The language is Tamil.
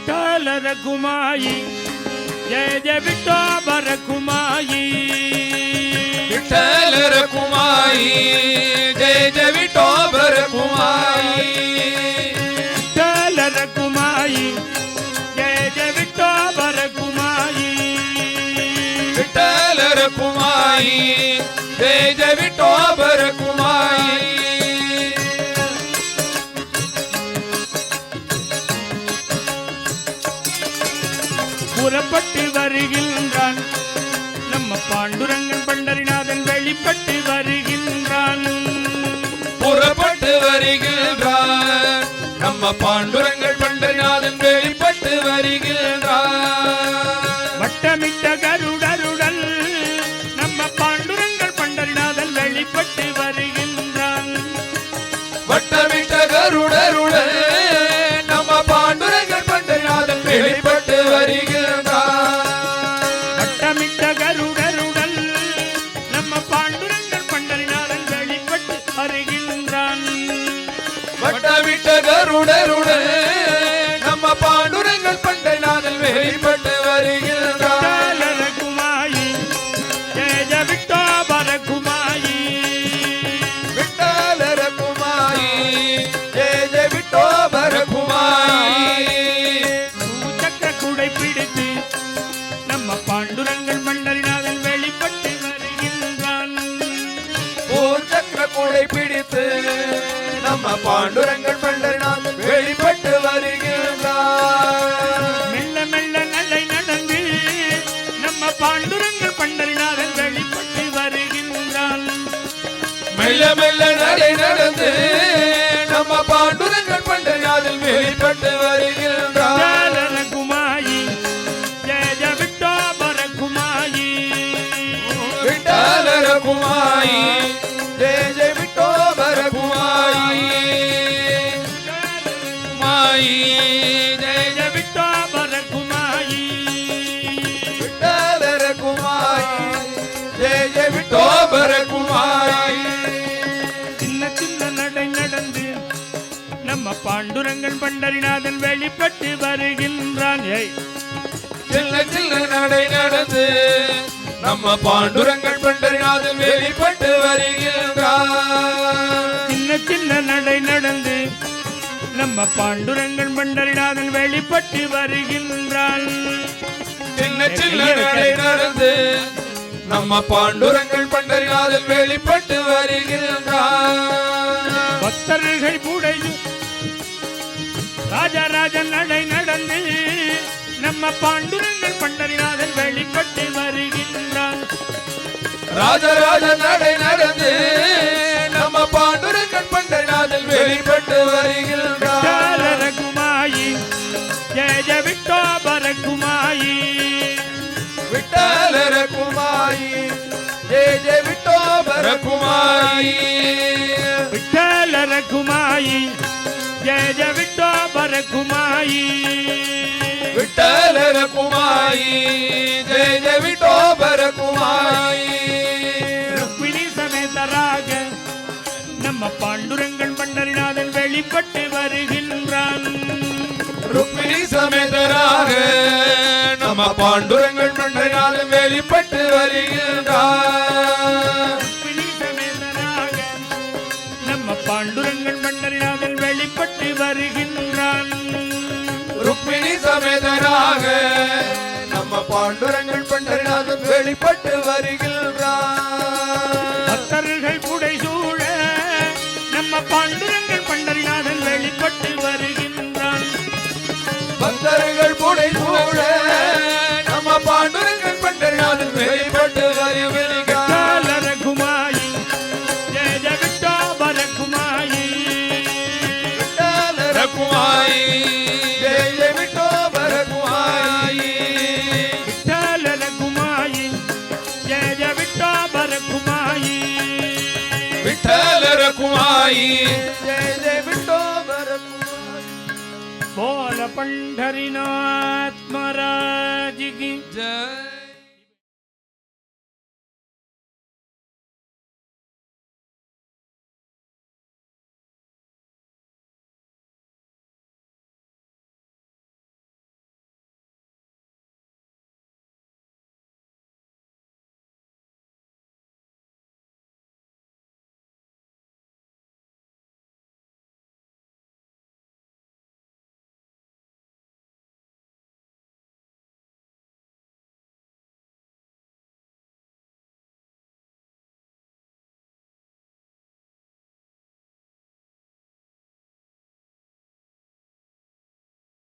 विठ्ठल रखुमाई जय जय विठोबा रखुमाई विठ्ठल रखुमाई जय जय विठोबा रखुमाई विठ्ठल रखुमाई जय जय विठोबा रखुमाई विठ्ठल रखुमाई जय जय विठोबा रखुमाई புறப்பட்டு வருகின்றான் நம்ம பாண்டுரங்கன் பண்டரிநாதன் வெளிப்பட்டு வருகின்றான் புறப்பட்டு வருகின்றான் நம்ம பாண்டுரங்கன் பண்டரிநாதன் வெளிப்பட்டு வருகின்றான் வட்டமிட்ட கருடருடன் நம்ம பாண்டுரங்கன் பண்டரிநாதன் வெளிப்பட்டு வருகின்றான் வட்டமிட்ட கருடருடன் நம்ம பாண்டுரங்கன் பண்டரிநாதன் வெளிப்பட்டு வருகின்றான் வட்டமிட்ட கருடருடன் நம்ம பாண்டுரங்கன் பண்டரிநாதன் வெளிப்பட்டு வருகின்றான் வட்டமிட்ட கருடருடன் நம்ம பாண்டுரங்கன் பண்டரிநாதன் வெளிப்பட்டு வருகின்றான் ரகுமாயி ஜெய ஜெய விட்டோபா ரகுமாயி விட்டல ரகுமாயி ஜெய ஜெய விட்டோபா ரகுமாயி சக்கர குடை பிடித்து நம்ம பாண்டுரங்கன் பண்டரிநாதன் வெளிப்பட்டு வருகின்றான் சக்கர கூடை பிடித்து நம்ம பாண்டுரங்கன் பண்டரிநாதன் வெளிப்பட்டு வருகின்றான் மெல்ல மெல்ல நடை நடந்து நம்ம பாண்டுரங்கன் பண்டரிநாதன் வெளிப்பட்டு வருகின்றான் மெல்ல மெல்ல நடை நடந்து நம்ம பாண்டுரங்கன் பண்டரிநாதன் வெளிப்பட்டு வருகின்றான் ரகுமாயி ஜெய ஜெய விட்டோபா ரகுமாயி விட்டல ரகுமாயி ஜெய ஜெய விட்டோபா ரகுமாயி மாயி ஜெய ஜெய விட்டோபா ரகுமாயி விட்டல ரகுமாயி ஜெய ஜெய விட்டோபா ரகுமாயி சின்ன சின்ன நடை நடந்து நம்ம பாண்டுரங்கன் பண்டரிநாதன் வெளிப்பட்டு வருகின்றான் சின்ன சின்ன நடை நடந்து நம்ம பாண்டுரங்கன் பண்டரிநாதன் வெளிப்பட்டு வருகின்றான் சின்ன சின்ன நடை நடந்து நம்ம பாண்டுரங்கன் பண்டரிநாதன் வெளிப்பட்டு வருகின்றான் சின்ன சின்ன நடை நடந்து நம்ம பாண்டுரங்கன் பண்டரிநாதன் வெளிப்பட்டு வருகின்றான் பக்தர்கள் புடையும் ராஜராஜன் நடை நடந்து நம்ம பாண்டுரங்கன் பண்டரிநாதன் வெளிப்பட்டு வருகின்றான் ராஜராஜ நடை நடந்து நம்ம பாண்டுரங்கன் பண்டரிநாதன் வெளிப்பட்டு வருகின்றான் ரகுமாயி ஜெய ஜெய விட்டோபா ரகுமாயி விட்டல ரகுமாயி ஜெய ஜெய விட்டோபா ரகுமாயி விட்டல ரகுமாயி ஜெய ஜெய விட்டோபா ரகுமாயி விட்டல ரகுமாயி ஜெய ஜெய விட்டோபா ரகுமாயி ருக்மிணி சமேதராக நம்ம பாண்டுரங்கன் பண்டரிநாதன் வெளிப்பட்டு வருகின்றான் ருக்மிணி சமேதராக நம்ம பாண்டுரங்கன் பண்டரிநாதன் வெளிப்பட்டு வருகின்றான் ருக்மிணி சமேதராக நம்ம பாண்டுரங்கன் பண்டரிநாதன் வெளிப்பட்டு வருகின்றான் ருக்மிணி சமேதராக நம்ம பாண்டுரங்கன் பண்டரிநாதன் வெளிப்பட்டு வருகின்றான் பக்தர்கள் புடை சூழ நம்ம பாண்டுரங்கன் பண்டரிநாதன் வெளிப்பட்டு வருகின்றான் பக்தர்கள் புடை சூழ நம்ம பாண்டுரங்கன் பண்டரிநாதன் வெளிப்பட்டு வருகின்றான் ரகுமாயி ஜெய ஜெய விட்டோபா ரகுமாயி விட்டல ரகுமாயி ஜெய ஜெய விட்டோபா ரகுமாயி விட்டல ரகுமாயி ஜெய ஜெய விட்டோபா ரகுமாயி விட்டல ரகுமாயி ஜெய ஜெய விட்டோபா ரகுமாயி बोल पंढरीनाथ महाराज की जय।